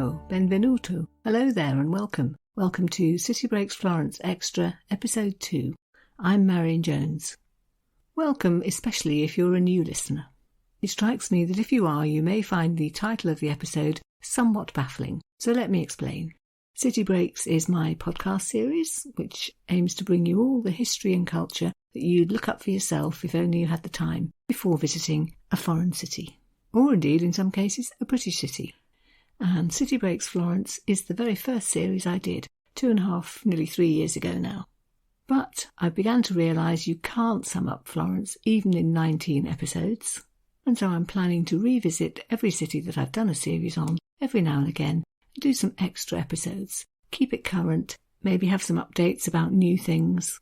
Ciao, benvenuto. Hello there and welcome. Welcome to City Breaks Florence Extra, Episode 2. I'm Marion Jones. Welcome, especially if you're a new listener. It strikes me that if you are, you may find the title of the episode somewhat baffling, so let me explain. City Breaks is my podcast series, which aims to bring you all the history and culture that you'd look up for yourself if only you had the time before visiting a foreign city, or indeed, in some cases, a British city. And City Breaks Florence is the very first series I did, 2.5, nearly 3 years ago now. But I began to realise you can't sum up Florence even in 19 episodes, and so I'm planning to revisit every city that I've done a series on every now and again, and do some extra episodes, keep it current, maybe have some updates about new things,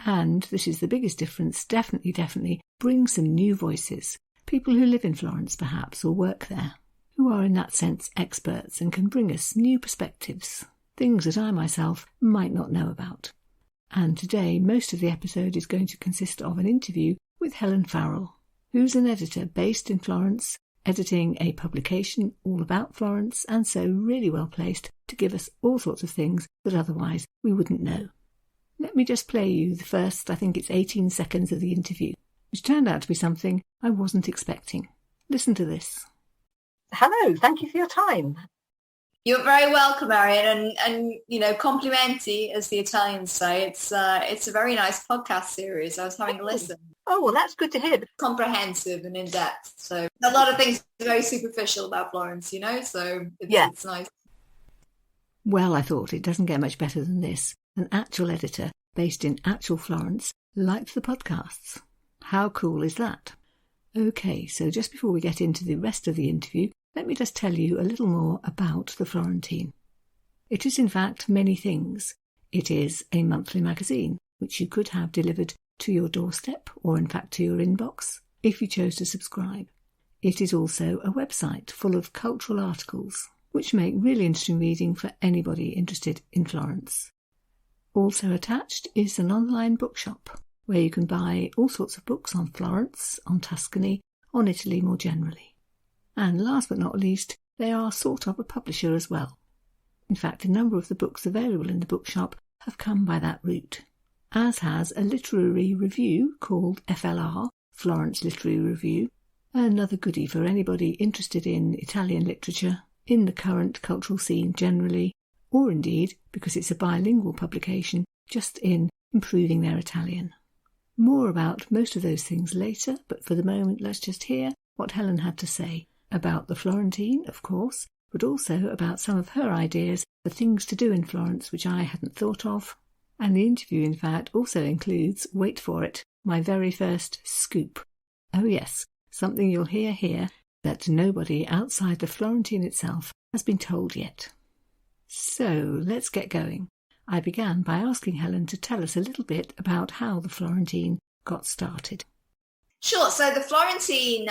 and, this is the biggest difference, definitely bring some new voices, people who live in Florence perhaps, or work there, who are in that sense experts and can bring us new perspectives, things that I myself might not know about. And today most of the episode is going to consist of an interview with Helen Farrell, who's an editor based in Florence, editing a publication all about Florence, and so really well placed to give us all sorts of things that otherwise we wouldn't know. Let me just play you the first, I think it's 18 seconds of the interview, which turned out to be something I wasn't expecting. Listen to this. Hello, thank you for your time. You're very welcome, Marion, and you know, complimenti, as the Italians say. It's a very nice podcast series. I was having a listen. Oh, well, that's good to hear. Comprehensive and in-depth. So a lot of things are very superficial about Florence, you know, so it's nice. Well, I thought it doesn't get much better than this. An actual editor based in actual Florence liked the podcasts. How cool is that? Okay, so just before we get into the rest of the interview, let me just tell you a little more about the Florentine. It is in fact many things. It is a monthly magazine, which you could have delivered to your doorstep, or in fact to your inbox, if you chose to subscribe. It is also a website full of cultural articles, which make really interesting reading for anybody interested in Florence. Also attached is an online bookshop, where you can buy all sorts of books on Florence, on Tuscany, on Italy more generally. And last but not least, they are sort of a publisher as well. In fact, a number of the books available in the bookshop have come by that route, as has a literary review called FLR, Florence Literary Review, another goodie for anybody interested in Italian literature, in the current cultural scene generally, or indeed, because it's a bilingual publication, just in improving their Italian. More about most of those things later, but for the moment let's just hear what Helen had to say about the Florentine, of course, but also about some of her ideas for things to do in Florence which I hadn't thought of. And the interview, in fact, also includes, wait for it, my very first scoop. Oh yes, something you'll hear here that nobody outside the Florentine itself has been told yet. So let's get going. I began by asking Helen to tell us a little bit about how the Florentine got started. Sure. So the Florentine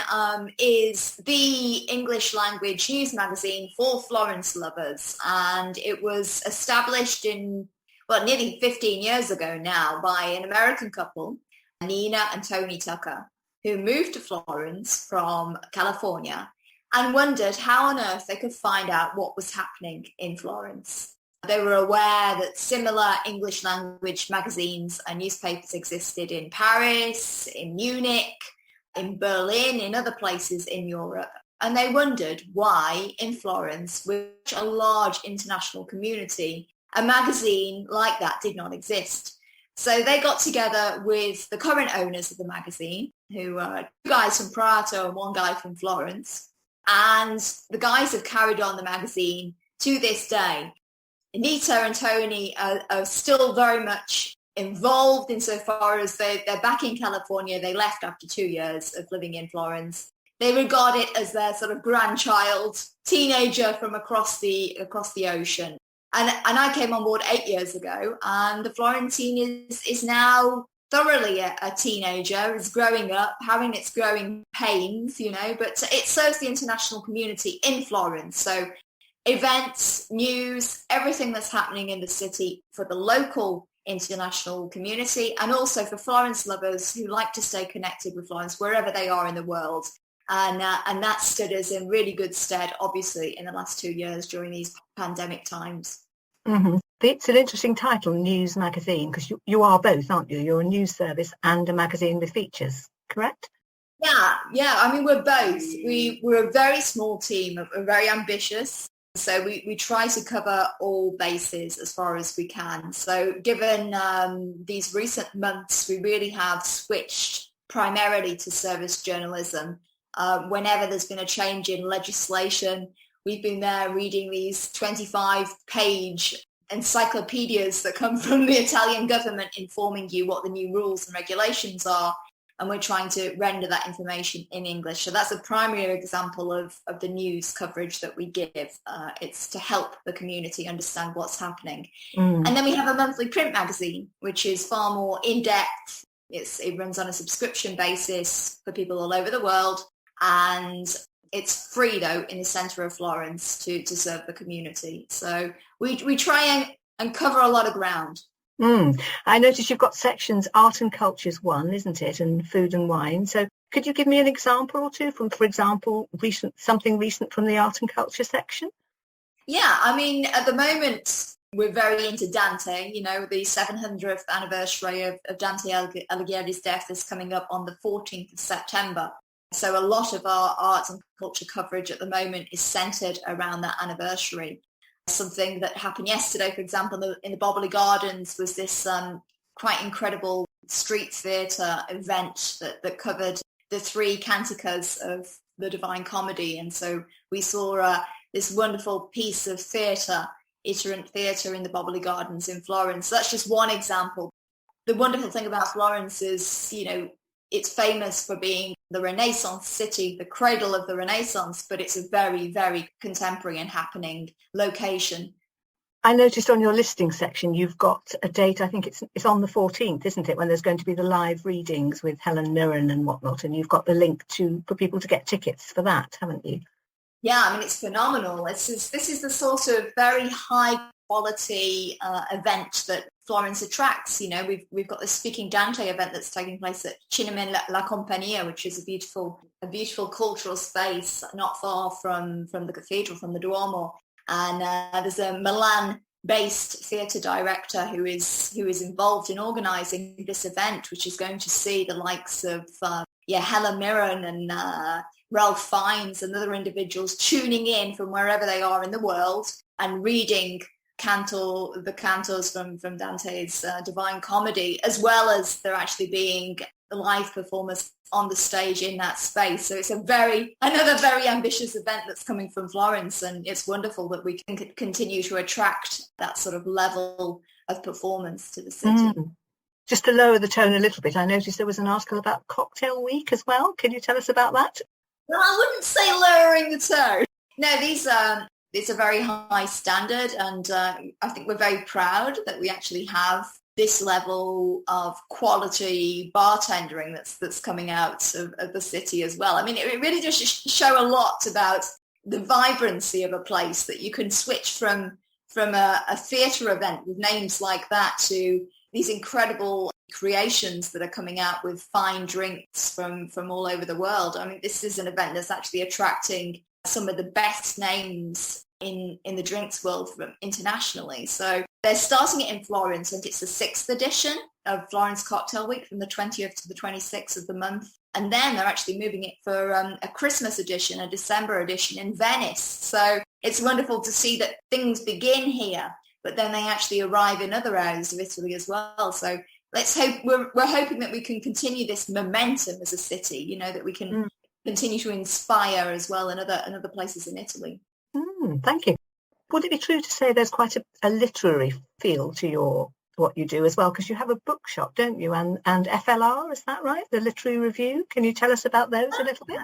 is the English language news magazine for Florence lovers, and it was established nearly 15 years ago now by an American couple, Nina and Tony Tucker, who moved to Florence from California and wondered how on earth they could find out what was happening in Florence. They were aware that similar English language magazines and newspapers existed in Paris, in Munich, in Berlin, in other places in Europe. And they wondered why in Florence, with a large international community, a magazine like that did not exist. So they got together with the current owners of the magazine, who are 2 guys from Prato and 1 guy from Florence. And the guys have carried on the magazine to this day. Anita and Tony are still very much involved insofar as they're back in California. They left after 2 years of living in Florence. They regard it as their sort of grandchild, teenager from across the ocean. And I came on board 8 years ago, and the Florentine is now thoroughly a teenager, is growing up, having its growing pains, you know, but it serves the international community in Florence. So events, news, everything that's happening in the city for the local international community, and also for Florence lovers who like to stay connected with Florence wherever they are in the world. And that stood us in really good stead, obviously, in the last 2 years during these pandemic times. Mm-hmm. It's an interesting title, News Magazine, because you are both, aren't you? You're a news service and a magazine with features, correct? Yeah. I mean, we're both. We're a very small team. We're very ambitious. So we try to cover all bases as far as we can. So given these recent months, we really have switched primarily to service journalism. Whenever there's been a change in legislation, we've been there reading these 25-page encyclopedias that come from the Italian government informing you what the new rules and regulations are. And we're trying to render that information in English. So that's a primary example of the news coverage that we give. It's to help the community understand what's happening. And then we have a monthly print magazine, which is far more in-depth. It runs on a subscription basis for people all over the world. And it's free, though, in the centre of Florence to serve the community. So we try and cover a lot of ground. I noticed you've got sections, art and culture's one, isn't it, and food and wine. So could you give me an example or two from, for example, something recent from the art and culture section? Yeah, I mean, at the moment, we're very into Dante. You know, the 700th anniversary of Dante Alighieri's death is coming up on the 14th of September. So a lot of our arts and culture coverage at the moment is centred around that anniversary. Something that happened yesterday, for example, in the Bobbly Gardens was this quite incredible street theatre event that covered the three canticas of the Divine Comedy. And so we saw this wonderful piece of theatre, itinerant theatre in the Bobbly Gardens in Florence. So that's just one example. The wonderful thing about Florence is, you know, it's famous for being the Renaissance city, the cradle of the Renaissance, but it's a very, very contemporary and happening location. I noticed on your listing section, you've got a date, I think it's on the 14th, isn't it, when there's going to be the live readings with Helen Mirren and whatnot, and you've got the link for people to get tickets for that, haven't you? Yeah, I mean, it's phenomenal. This is the sort of very high quality event that Florence attracts. You know, we've got the Speaking Dante event that's taking place at Cinema La Compagnia, which is a beautiful cultural space not far from the cathedral, from the Duomo. And there's a Milan-based theatre director who is involved in organising this event, which is going to see the likes of Helen Mirren and Ralph Fiennes and other individuals tuning in from wherever they are in the world and reading the cantos from Dante's Divine Comedy, as well as there actually being live performers on the stage in that space. So it's another very ambitious event that's coming from Florence, and it's wonderful that we can continue to attract that sort of level of performance to the city. Just to lower the tone a little bit, I noticed there was an article about Cocktail Week as well. Can you tell us about that? Well, I wouldn't say lowering the tone. No, it's a very high standard, and I think we're very proud that we actually have this level of quality bartendering that's coming out of the city as well. I mean, it really does show a lot about the vibrancy of a place, that you can switch from a theatre event with names like that to these incredible creations that are coming out with fine drinks from all over the world. I mean, this is an event that's actually attracting some of the best names in the drinks world internationally. So they're starting it in Florence, and it's the 6th edition of Florence Cocktail Week from the 20th to the 26th of the month. And then they're actually moving it for a Christmas edition, a December edition in Venice. So it's wonderful to see that things begin here, but then they actually arrive in other areas of Italy as well. So let's hope, we're hoping that we can continue this momentum as a city, you know, that we can continue to inspire as well in other places in Italy. Thank you. Would it be true to say there's quite a literary feel to what you do as well? Because you have a bookshop, don't you? And FLR, is that right? The Literary Review. Can you tell us about those a little bit?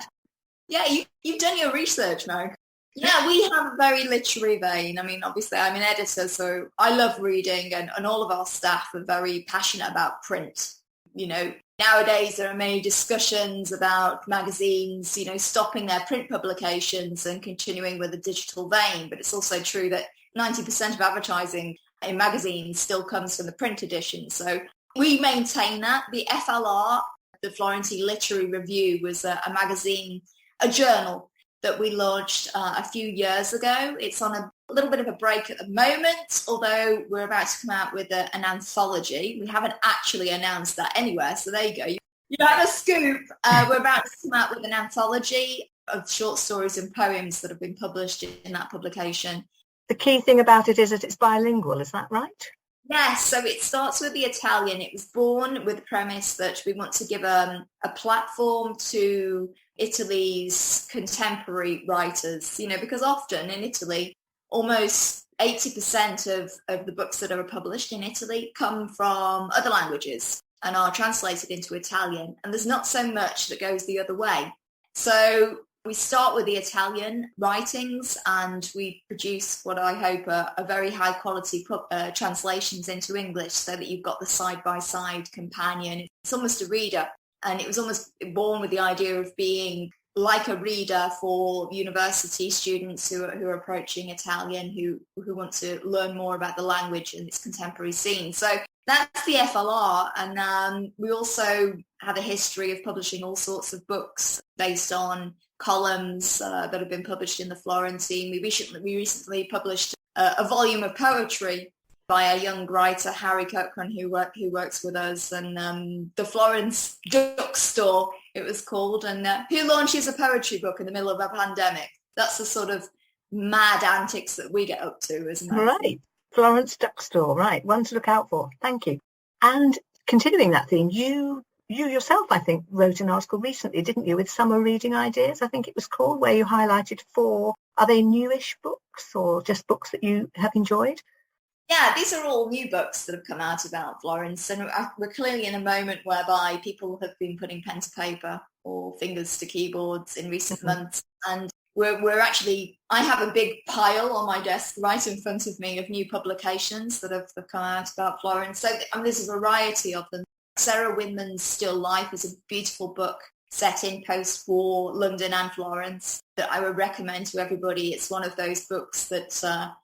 Yeah, you've done your research, Mo. Yeah, we have a very literary vein. I mean, obviously I'm an editor, so I love reading, and all of our staff are very passionate about print. You know, nowadays there are many discussions about magazines, you know, stopping their print publications and continuing with a digital vein. But it's also true that 90% of advertising in magazines still comes from the print edition. So we maintain that. The FLR, the Florentine Literary Review, was a magazine a journal that we launched a few years ago. It's on a little bit of a break at the moment, although we're about to come out with an anthology. We haven't actually announced that anywhere, so there you go. You had a scoop. We're about to come out with an anthology of short stories and poems that have been published in that publication. The key thing about it is that it's bilingual, is that right? Yes, so it starts with the Italian. It was born with the premise that we want to give a platform to Italy's contemporary writers, because often in Italy, almost 80% of the books that are published in Italy come from other languages and are translated into Italian. And there's not so much that goes the other way. So we start with the Italian writings and we produce what I hope are very high quality translations into English so that you've got the side-by-side companion. It's almost a reader, and it was almost born with the idea of being like a reader for university students who are approaching Italian, who want to learn more about the language and its contemporary scene. So that's the FLR, and we also have a history of publishing all sorts of books based on columns that have been published in the Florentine. We recently published a volume of poetry by a young writer, Harry Cochrane, who works with us, and the Florence Bookstore, it was called, and who launches a poetry book in the middle of a pandemic? That's the sort of mad antics that we get up to, isn't it? Right. Florence Bookstore, right. One to look out for. Thank you. And continuing that theme, you yourself, I think, wrote an article recently, didn't you, with summer reading ideas, I think it was called, where you highlighted 4, are they newish books or just books that you have enjoyed? Yeah, these are all new books that have come out about Florence, and we're clearly in a moment whereby people have been putting pen to paper or fingers to keyboards in recent months, and we're actually, I have a big pile on my desk right in front of me of new publications that have come out about Florence. So there's a variety of them. Sarah Winman's Still Life is a beautiful book set in post-war London and Florence that I would recommend to everybody. It's one of those books that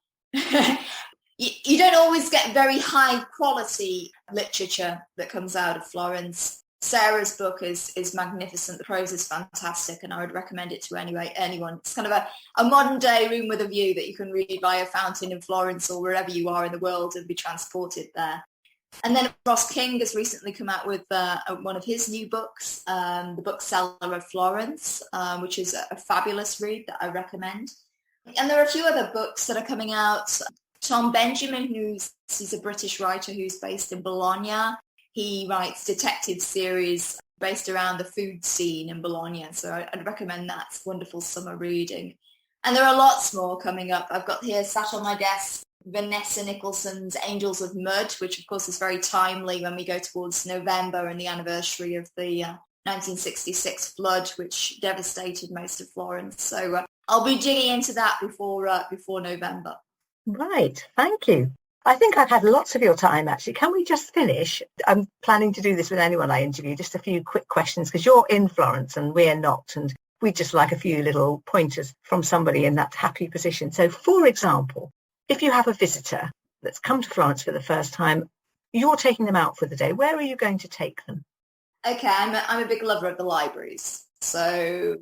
you don't always get very high quality literature that comes out of Florence. Sarah's book is magnificent. The prose is fantastic, and I would recommend it to anyone. It's kind of a modern day Room with a View that you can read by a fountain in Florence or wherever you are in the world and be transported there. And then Ross King has recently come out with one of his new books, The Bookseller of Florence, which is a fabulous read that I recommend. And there are a few other books that are coming out. Tom Benjamin, he's a British writer who's based in Bologna. He writes detective series based around the food scene in Bologna. So I'd recommend that. It's wonderful summer reading. And there are lots more coming up. I've got here sat on my desk Vanessa Nicholson's Angels of Mud, which of course is very timely when we go towards November and the anniversary of the 1966 flood, which devastated most of Florence. So I'll be digging into that before November. Right, thank you. I think I've had lots of your time, actually. Can we just finish? I'm planning to do this with anyone I interview, just a few quick questions, because you're in Florence and we're not, and we'd just like a few little pointers from somebody in that happy position. So, for example, if you have a visitor that's come to Florence for the first time, you're taking them out for the day. Where are you going to take them? Okay, I'm a big lover of the libraries. So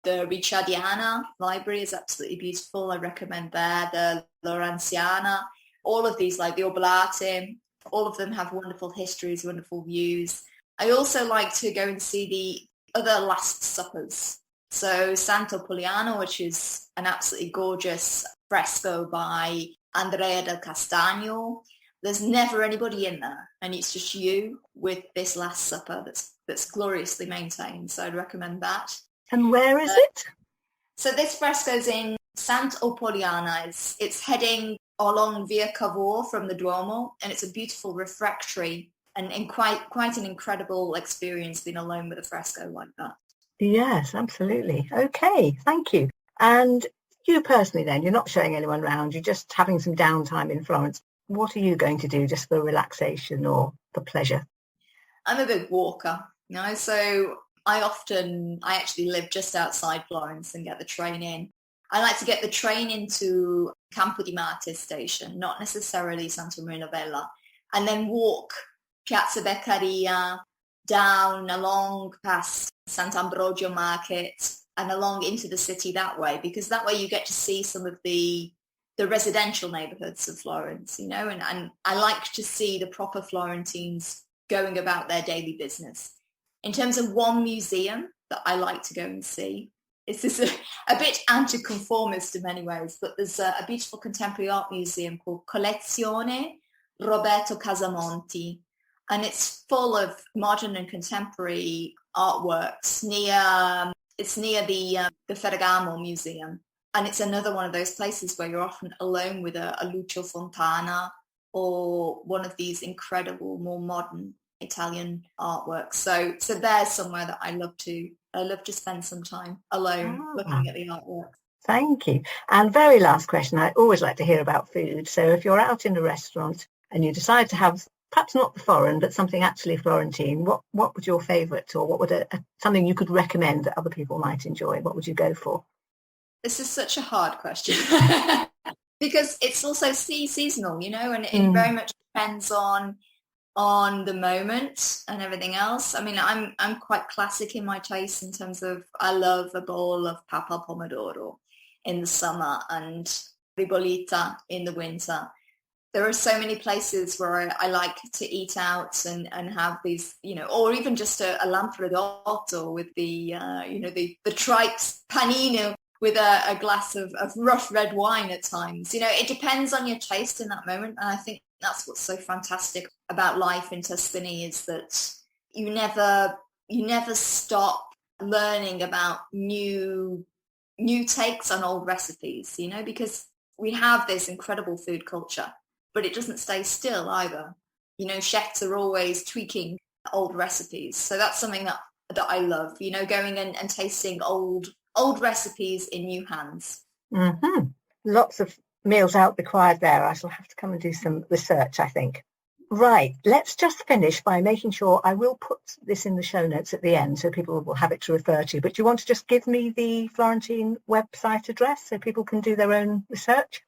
the Ricciardiana library is absolutely beautiful. I recommend there. The Laurenziana, all of these, like the Oblate, all of them have wonderful histories, wonderful views. I also like to go and see the other Last Suppers. So Santo Poliano, which is an absolutely gorgeous fresco by Andrea del Castagno. There's never anybody in there, and it's just you with this Last Supper that's gloriously maintained. So I'd recommend that. And where is it? So this fresco's in Santo Poliana. It's heading along Via Cavour from the Duomo, and it's a beautiful refectory and quite an incredible experience being alone with a fresco like that. Yes, absolutely. Okay, thank you. And you personally then, you're not showing anyone around, you're just having some downtime in Florence. What are you going to do just for relaxation or for pleasure? I'm a big walker, so I actually live just outside Florence and get the train in. I like to get the train into Campo di Marte station, not necessarily Santa Maria Novella, and then walk Piazza Beccaria, down along past Sant'Ambrogio Market, and along into the city that way, because that way you get to see some of the residential neighborhoods of Florence, and I like to see the proper Florentines going about their daily business. In terms of one museum that I like to go and see, it's this a bit anti-conformist in many ways, but there's a beautiful contemporary art museum called Collezione Roberto Casamonti, and it's full of modern and contemporary artworks it's near the Ferragamo Museum. And it's another one of those places where you're often alone with a Lucio Fontana or one of these incredible, more modern Italian artworks. So there's somewhere that I love to spend some time alone looking at the artwork. Thank you. And very last question, I always like to hear about food. So if you're out in a restaurant and you decide to have perhaps not the foreign, but something actually Florentine, what would your favourite, or what would something you could recommend that other people might enjoy? What would you go for? This is such a hard question because it's also seasonal, and it very much depends on the moment and everything else. I mean, I'm quite classic in my taste in terms of I love a bowl of papa pomodoro in the summer and ribollita in the winter. There are so many places where I like to eat out and have these, or even just a lampredotto with the tripes panino with a glass of rough red wine at times. It depends on your taste in that moment. And I think that's what's so fantastic about life in Tuscany is that you never stop learning about new takes on old recipes, because we have this incredible food culture, but it doesn't stay still either. Chefs are always tweaking old recipes. So that's something that I love, going and tasting old recipes in new hands. Mm-hmm. Lots of meals out required there. I shall have to come and do some research, I think. Right, let's just finish by making sure I will put this in the show notes at the end so people will have it to refer to. But do you want to just give me the Florentine website address so people can do their own research?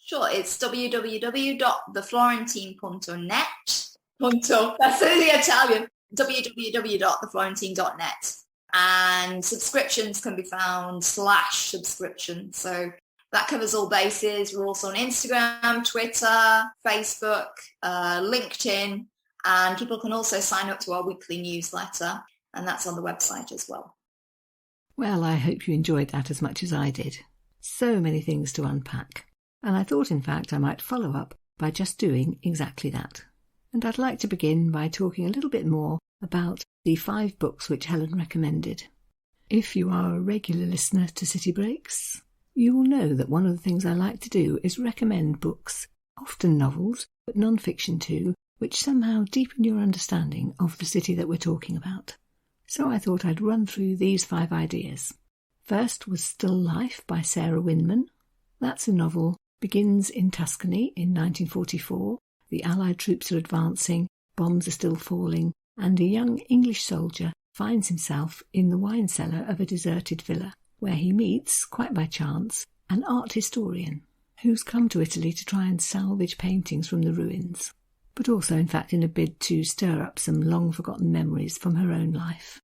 Sure, it's www.theflorentine.net. That's the Italian. www.theflorentine.net. And subscriptions can be found /subscription. So that covers all bases. We're also on Instagram, Twitter, Facebook, LinkedIn, and people can also sign up to our weekly newsletter, and that's on the website as well. Well, I hope you enjoyed that as much as I did. So many things to unpack. And I thought, in fact, I might follow up by just doing exactly that. And I'd like to begin by talking a little bit more about the 5 books which Helen recommended. If you are a regular listener to City Breaks, you will know that one of the things I like to do is recommend books, often novels, but non-fiction too, which somehow deepen your understanding of the city that we're talking about. So I thought I'd run through these 5 ideas. First was Still Life by Sarah Winman. That's a novel, begins in Tuscany in 1944. The Allied troops are advancing, bombs are still falling, and a young English soldier finds himself in the wine cellar of a deserted villa, where he meets, quite by chance, an art historian who's come to Italy to try and salvage paintings from the ruins, but also, in fact, in a bid to stir up some long-forgotten memories from her own life.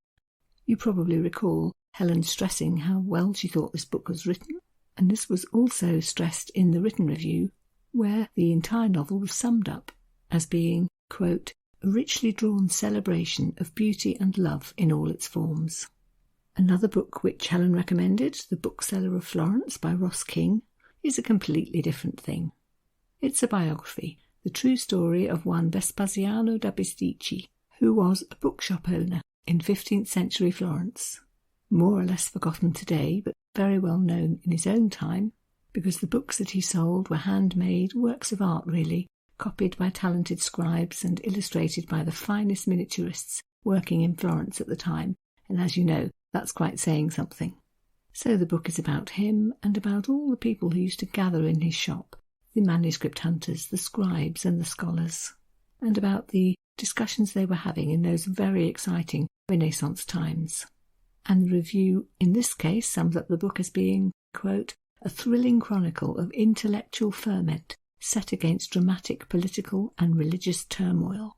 You probably recall Helen stressing how well she thought this book was written, and this was also stressed in the written review, where the entire novel was summed up as being, quote, a richly drawn celebration of beauty and love in all its forms. Another book which Helen recommended, The Bookseller of Florence by Ross King, is a completely different thing. It's a biography, the true story of one Vespasiano da Bisticci, who was a bookshop owner in 15th century Florence, more or less forgotten today, but very well known in his own time, because the books that he sold were handmade works of art really, copied by talented scribes and illustrated by the finest miniaturists working in Florence at the time, and as you know, that's quite saying something. So the book is about him and about all the people who used to gather in his shop, the manuscript hunters, the scribes and the scholars, and about the discussions they were having in those very exciting Renaissance times. And the review in this case sums up the book as being, quote, a thrilling chronicle of intellectual ferment set against dramatic political and religious turmoil.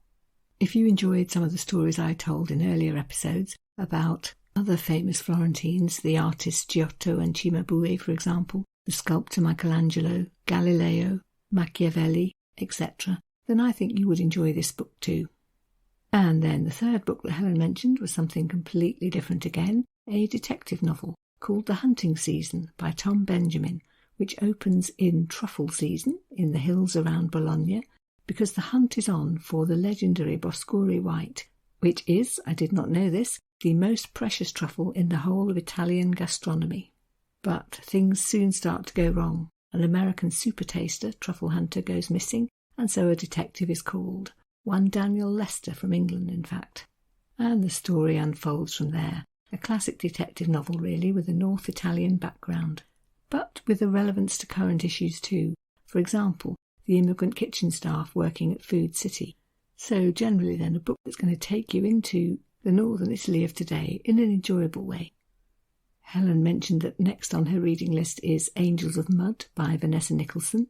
If you enjoyed some of the stories I told in earlier episodes about Other famous Florentines, the artists Giotto and Cimabue, for example, the sculptor Michelangelo, Galileo, Machiavelli, etc., then I think you would enjoy this book too. And then the third book that Helen mentioned was something completely different again, a detective novel called The Hunting Season by Tom Benjamin, which opens in truffle season in the hills around Bologna, because the hunt is on for the legendary Boscuri White, which is, I did not know this, the most precious truffle in the whole of Italian gastronomy. But things soon start to go wrong. An American super taster, truffle hunter, goes missing, and so a detective is called. One Daniel Lester from England, in fact. And the story unfolds from there. A classic detective novel, really, with a North Italian background, but with a relevance to current issues too. For example, the immigrant kitchen staff working at Food City. So generally then a book that's going to take you into the northern Italy of today in an enjoyable way. Helen mentioned that next on her reading list is Angels of Mud by Vanessa Nicolson.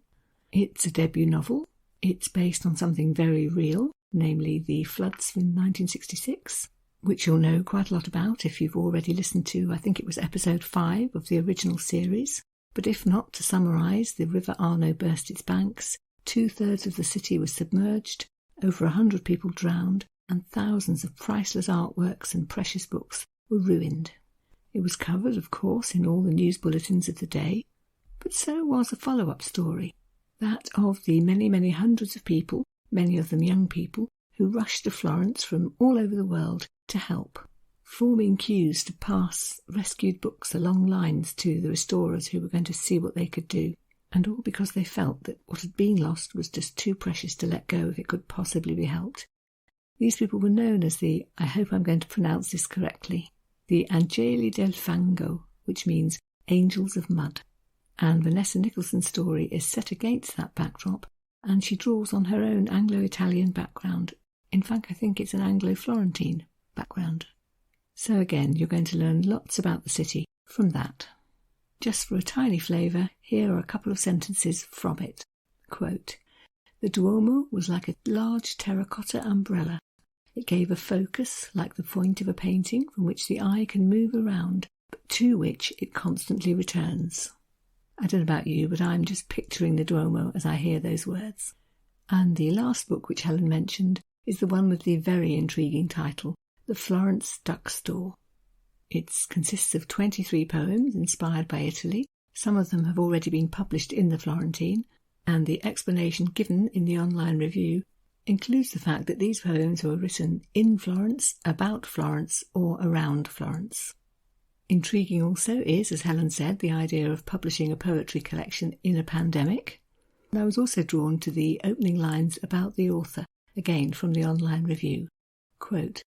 It's a debut novel. It's based on something very real, namely the floods in 1966, which you'll know quite a lot about if you've already listened to, I think it was episode 5 of the original series. But if not, to summarise, the River Arno burst its banks, 2/3 of the city was submerged, over 100 people drowned, and thousands of priceless artworks and precious books were ruined. It was covered, of course, in all the news bulletins of the day, but so was a follow-up story, that of the many, many hundreds of people, many of them young people, who rushed to Florence from all over the world to help, forming queues to pass rescued books along lines to the restorers who were going to see what they could do, and all because they felt that what had been lost was just too precious to let go if it could possibly be helped. These people were known as the, I hope I'm going to pronounce this correctly, the Angeli del Fango, which means Angels of Mud. And Vanessa Nicholson's story is set against that backdrop, and she draws on her own Anglo-Italian background. In fact, I think it's an Anglo-Florentine background. So again, you're going to learn lots about the city from that. Just for a tiny flavour, here are a couple of sentences from it. Quote, "The Duomo was like a large terracotta umbrella. It gave a focus like the point of a painting from which the eye can move around, but to which it constantly returns." I don't know about you, but I'm just picturing the Duomo as I hear those words. And the last book which Helen mentioned is the one with the very intriguing title, The Florence Duck Store. It consists of 23 poems inspired by Italy. Some of them have already been published in the Florentine, and the explanation given in the online review includes the fact that these poems were written in Florence, about Florence, or around Florence. Intriguing also is, as Helen said, the idea of publishing a poetry collection in a pandemic. And I was also drawn to the opening lines about the author, again from the online review. Quote,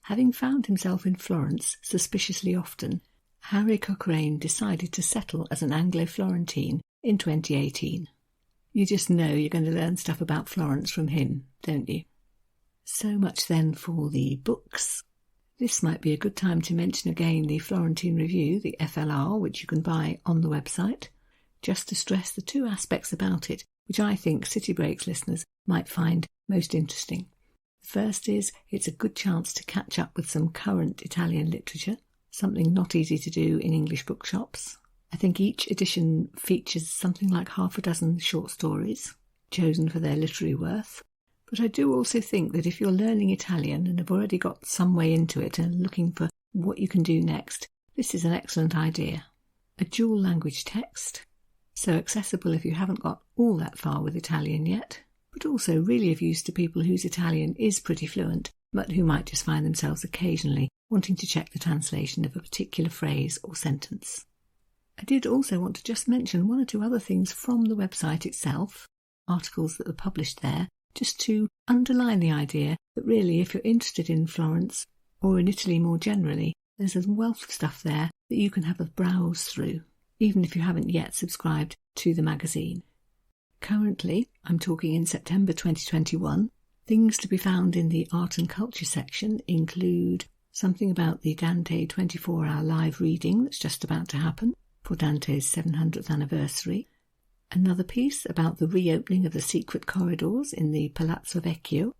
"Having found himself in Florence suspiciously often, Harry Cochrane decided to settle as an Anglo-Florentine in 2018. You just know you're going to learn stuff about Florence from him, don't you? So much then for the books. This might be a good time to mention again the Florentine Review, the FLR, which you can buy on the website, just to stress the two aspects about it, which I think City Breaks listeners might find most interesting. First is, it's a good chance to catch up with some current Italian literature, something not easy to do in English bookshops. I think each edition features something like half a dozen short stories, chosen for their literary worth. But I do also think that if you're learning Italian and have already got some way into it and looking for what you can do next, this is an excellent idea. A dual language text, so accessible if you haven't got all that far with Italian yet, but also really of use to people whose Italian is pretty fluent, but who might just find themselves occasionally wanting to check the translation of a particular phrase or sentence. I did also want to just mention one or two other things from the website itself, articles that were published there, just to underline the idea that really if you're interested in Florence, or in Italy more generally, there's a wealth of stuff there that you can have a browse through, even if you haven't yet subscribed to the magazine. Currently, I'm talking in September 2021, things to be found in the art and culture section include something about the Dante 24-hour live reading that's just about to happen for Dante's 700th anniversary, another piece about the reopening of the secret corridors in the Palazzo Vecchio.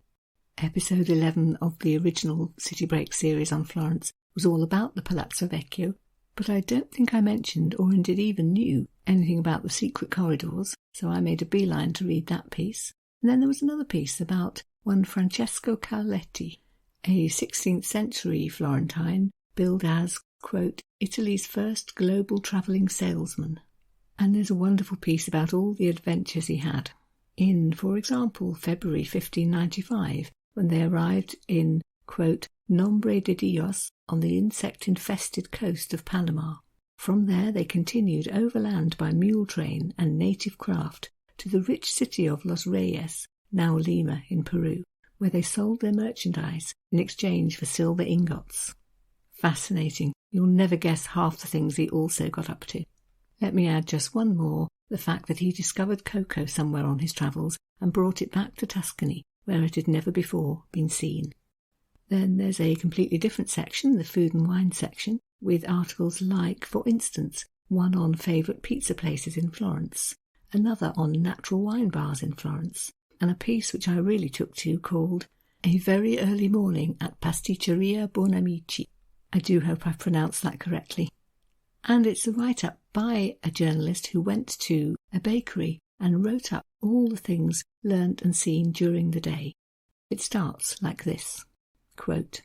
Episode 11 of the original City Break series on Florence was all about the Palazzo Vecchio, but I don't think I mentioned or indeed even knew anything about the secret corridors, so I made a beeline to read that piece. And then there was another piece about one Francesco Carletti, a 16th century Florentine billed as, quote, Italy's first global travelling salesman. And there's a wonderful piece about all the adventures he had. In, for example, February 1595, when they arrived in, quote, Nombre de Dios on the insect-infested coast of Panama. From there they continued overland by mule train and native craft to the rich city of Los Reyes, now Lima in Peru, where they sold their merchandise in exchange for silver ingots. Fascinating. You'll never guess half the things he also got up to. Let me add just one more, the fact that he discovered cocoa somewhere on his travels and brought it back to Tuscany, where it had never before been seen. Then there's a completely different section, the food and wine section, with articles like, for instance, one on favourite pizza places in Florence, another on natural wine bars in Florence, and a piece which I really took to called A Very Early Morning at Pasticceria Bonamici. I do hope I've pronounced that correctly. And it's a write-up by a journalist who went to a bakery and wrote up all the things learnt and seen during the day. It starts like this, quote,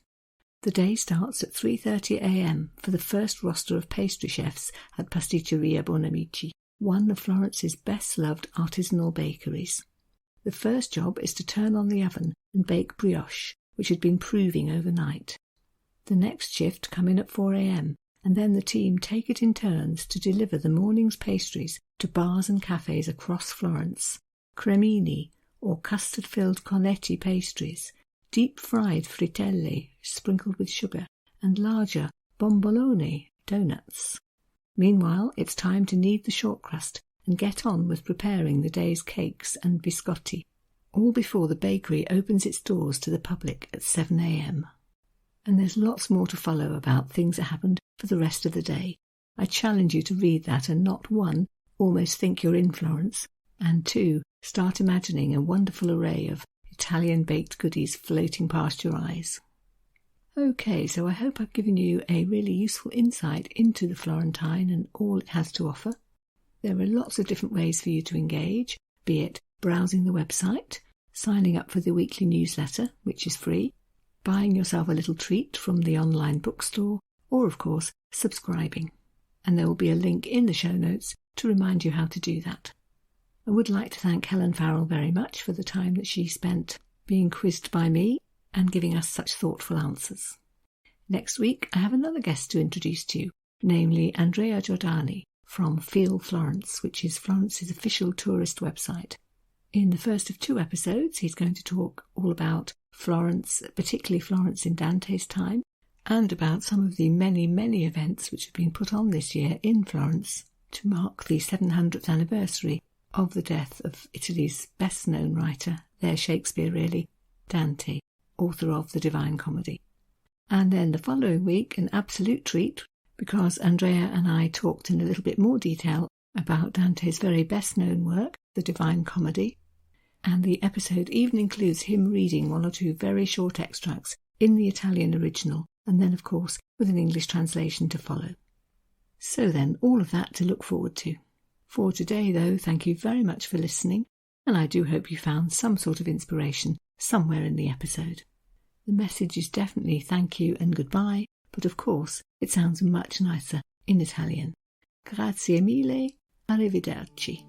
The day starts at 3:30 a.m. for the first roster of pastry chefs at Pasticceria Bonamici, one of Florence's best-loved artisanal bakeries. The first job is to turn on the oven and bake brioche, which had been proving overnight. The next shift come in at 4 a.m, and then the team take it in turns to deliver the morning's pastries to bars and cafes across Florence. Cremini, or custard-filled cornetti pastries, deep-fried fritelle sprinkled with sugar, and larger bombolone donuts. Meanwhile, it's time to knead the short crust and get on with preparing the day's cakes and biscotti, all before the bakery opens its doors to the public at 7 a.m. And there's lots more to follow about things that happened for the rest of the day. I challenge you to read that and not, one, almost think you're in Florence, and two, start imagining a wonderful array of Italian baked goodies floating past your eyes. Okay, so I hope I've given you a really useful insight into the Florentine and all it has to offer. There are lots of different ways for you to engage, be it browsing the website, signing up for the weekly newsletter, which is free, buying yourself a little treat from the online bookstore, or, of course, subscribing. And there will be a link in the show notes to remind you how to do that. I would like to thank Helen Farrell very much for the time that she spent being quizzed by me and giving us such thoughtful answers. Next week, I have another guest to introduce to you, namely Andrea Giordani from Feel Florence, which is Florence's official tourist website. In the first of 2 episodes, he's going to talk all about Florence, particularly Florence in Dante's time, and about some of the many, many events which have been put on this year in Florence to mark the 700th anniversary of the death of Italy's best-known writer, their Shakespeare really, Dante, author of the Divine Comedy. And then the following week, an absolute treat, because Andrea and I talked in a little bit more detail about Dante's very best-known work, the Divine Comedy, and the episode even includes him reading 1 or 2 very short extracts in the Italian original, and then, of course, with an English translation to follow. So then, all of that to look forward to. For today, though, thank you very much for listening, and I do hope you found some sort of inspiration somewhere in the episode. The message is definitely thank you and goodbye, but of course, it sounds much nicer in Italian. Grazie mille, arrivederci.